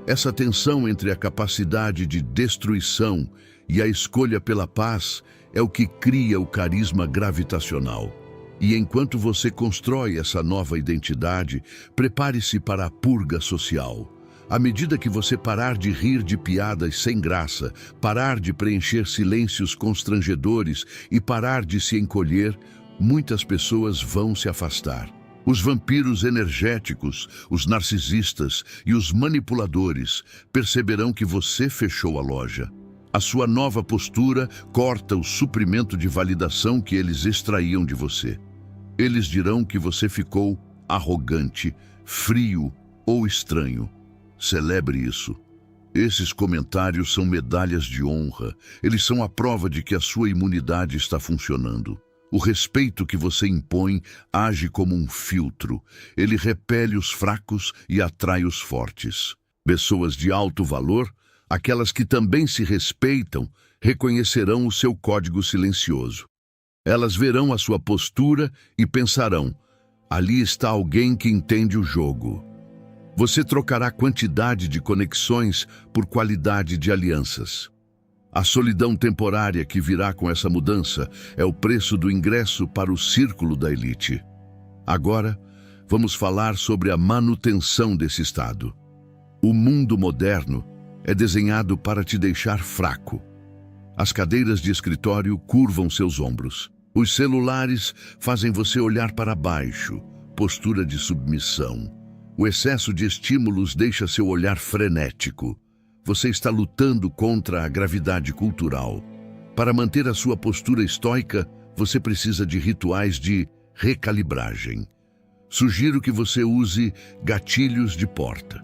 S1: Essa tensão entre a capacidade de destruição e a escolha pela paz é o que cria o carisma gravitacional. E enquanto você constrói essa nova identidade, prepare-se para a purga social. À medida que você parar de rir de piadas sem graça, parar de preencher silêncios constrangedores e parar de se encolher, muitas pessoas vão se afastar. Os vampiros energéticos, os narcisistas e os manipuladores perceberão que você fechou a loja. A sua nova postura corta o suprimento de validação que eles extraíam de você. Eles dirão que você ficou arrogante, frio ou estranho. Celebre isso. Esses comentários são medalhas de honra. Eles são a prova de que a sua imunidade está funcionando. O respeito que você impõe age como um filtro. Ele repele os fracos e atrai os fortes. Pessoas de alto valor, aquelas que também se respeitam, reconhecerão o seu código silencioso. Elas verão a sua postura e pensarão: ali está alguém que entende o jogo. Você trocará quantidade de conexões por qualidade de alianças. A solidão temporária que virá com essa mudança é o preço do ingresso para o círculo da elite. Agora, vamos falar sobre a manutenção desse estado. O mundo moderno é desenhado para te deixar fraco. As cadeiras de escritório curvam seus ombros. Os celulares fazem você olhar para baixo, postura de submissão. O excesso de estímulos deixa seu olhar frenético. Você está lutando contra a gravidade cultural. Para manter a sua postura estoica, você precisa de rituais de recalibragem. Sugiro que você use gatilhos de porta.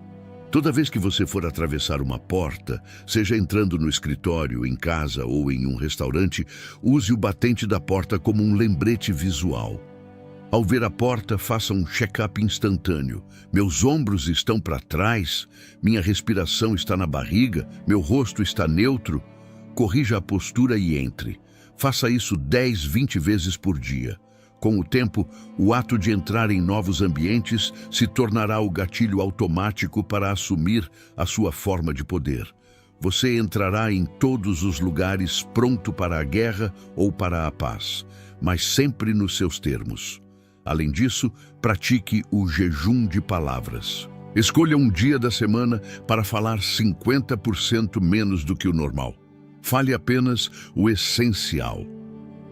S1: Toda vez que você for atravessar uma porta, seja entrando no escritório, em casa ou em um restaurante, use o batente da porta como um lembrete visual. Ao ver a porta, faça um check-up instantâneo. Meus ombros estão para trás, minha respiração está na barriga, meu rosto está neutro. Corrija a postura e entre. Faça isso 10, 20 vezes por dia. Com o tempo, o ato de entrar em novos ambientes se tornará o gatilho automático para assumir a sua forma de poder. Você entrará em todos os lugares pronto para a guerra ou para a paz, mas sempre nos seus termos. Além disso, pratique o jejum de palavras. Escolha um dia da semana para falar 50% menos do que o normal. Fale apenas o essencial.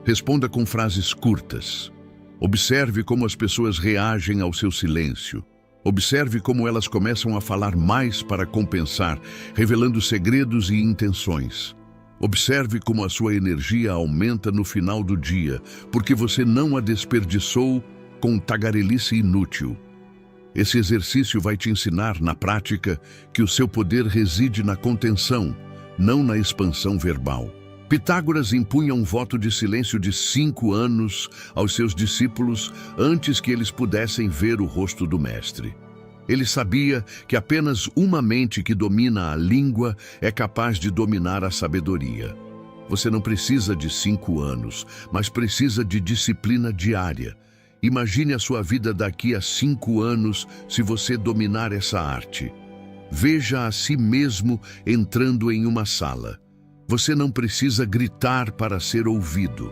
S1: Responda com frases curtas. Observe como as pessoas reagem ao seu silêncio. Observe como elas começam a falar mais para compensar, revelando segredos e intenções. Observe como a sua energia aumenta no final do dia, porque você não a desperdiçou com tagarelice inútil. Esse exercício vai te ensinar, na prática, que o seu poder reside na contenção, não na expansão verbal. Pitágoras impunha um voto de silêncio de 5 anos aos seus discípulos antes que eles pudessem ver o rosto do mestre. Ele sabia que apenas uma mente que domina a língua é capaz de dominar a sabedoria. Você não precisa de 5 anos, mas precisa de disciplina diária. Imagine a sua vida daqui a 5 anos se você dominar essa arte. Veja a si mesmo entrando em uma sala. Você não precisa gritar para ser ouvido.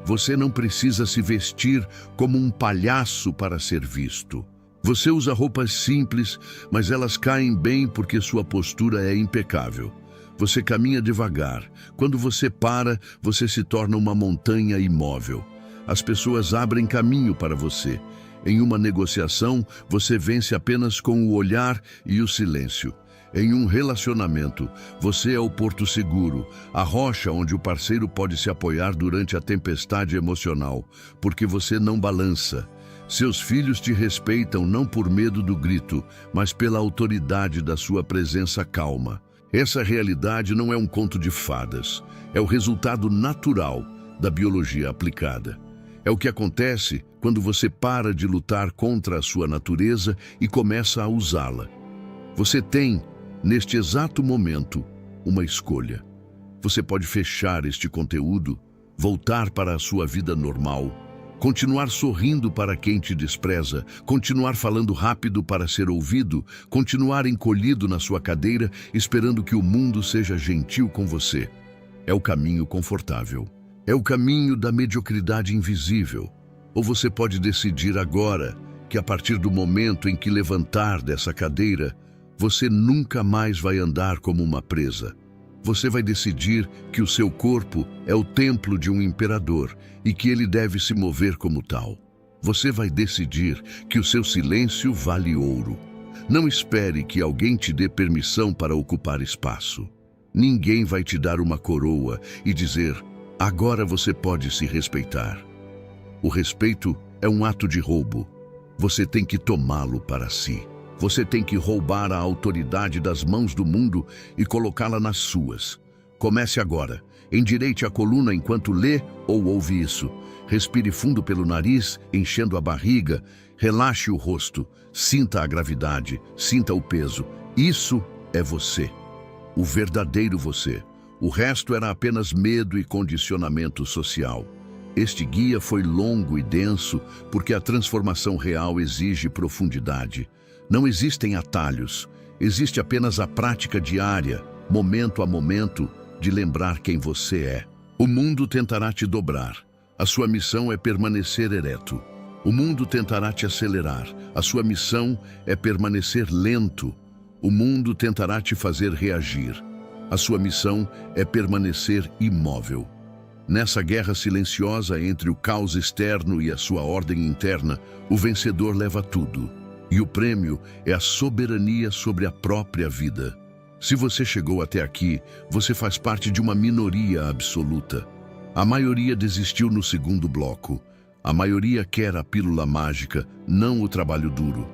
S1: Você não precisa se vestir como um palhaço para ser visto. Você usa roupas simples, mas elas caem bem porque sua postura é impecável. Você caminha devagar. Quando você para, você se torna uma montanha imóvel. As pessoas abrem caminho para você. Em uma negociação, você vence apenas com o olhar e o silêncio. Em um relacionamento, você é o porto seguro, a rocha onde o parceiro pode se apoiar durante a tempestade emocional, porque você não balança. Seus filhos te respeitam não por medo do grito, mas pela autoridade da sua presença calma. Essa realidade não é um conto de fadas, é o resultado natural da biologia aplicada. É o que acontece quando você para de lutar contra a sua natureza e começa a usá-la. Você tem, neste exato momento, uma escolha. Você pode fechar este conteúdo, voltar para a sua vida normal, continuar sorrindo para quem te despreza, continuar falando rápido para ser ouvido, continuar encolhido na sua cadeira, esperando que o mundo seja gentil com você. É o caminho confortável. É o caminho da mediocridade invisível. Ou você pode decidir agora que a partir do momento em que levantar dessa cadeira, você nunca mais vai andar como uma presa. Você vai decidir que o seu corpo é o templo de um imperador e que ele deve se mover como tal. Você vai decidir que o seu silêncio vale ouro. Não espere que alguém te dê permissão para ocupar espaço. Ninguém vai te dar uma coroa e dizer: agora você pode se respeitar. O respeito é um ato de roubo. Você tem que tomá-lo para si. Você tem que roubar a autoridade das mãos do mundo e colocá-la nas suas. Comece agora. Endireite a coluna enquanto lê ou ouve isso. Respire fundo pelo nariz, enchendo a barriga. Relaxe o rosto. Sinta a gravidade. Sinta o peso. Isso é você. O verdadeiro você. O resto era apenas medo e condicionamento social. Este guia foi longo e denso porque a transformação real exige profundidade. Não existem atalhos, existe apenas a prática diária, momento a momento, de lembrar quem você é. O mundo tentará te dobrar, a sua missão é permanecer ereto. O mundo tentará te acelerar, a sua missão é permanecer lento. O mundo tentará te fazer reagir, a sua missão é permanecer imóvel. Nessa guerra silenciosa entre o caos externo e a sua ordem interna, o vencedor leva tudo. E o prêmio é a soberania sobre a própria vida. Se você chegou até aqui, você faz parte de uma minoria absoluta. A maioria desistiu no segundo bloco. A maioria quer a pílula mágica, não o trabalho duro.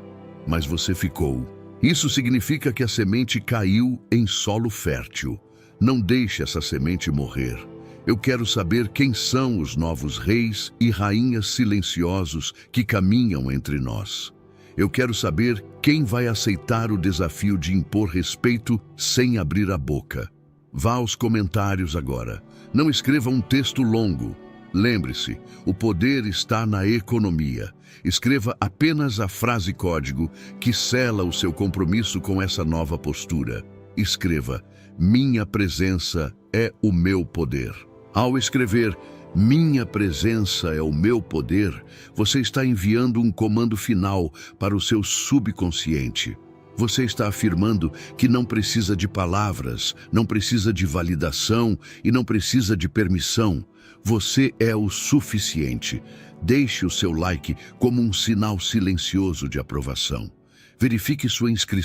S1: Mas você ficou. Isso significa que a semente caiu em solo fértil. Não deixe essa semente morrer. Eu quero saber quem são os novos reis e rainhas silenciosos que caminham entre nós. Eu quero saber quem vai aceitar o desafio de impor respeito sem abrir a boca. Vá aos comentários agora. Não escreva um texto longo. Lembre-se, o poder está na economia. Escreva apenas a frase código que sela o seu compromisso com essa nova postura. Escreva: minha presença é o meu poder. Ao escrever minha presença é o meu poder, você está enviando um comando final para o seu subconsciente. Você está afirmando que não precisa de palavras, não precisa de validação e não precisa de permissão. Você é o suficiente. Deixe o seu like como um sinal silencioso de aprovação. Verifique sua inscrição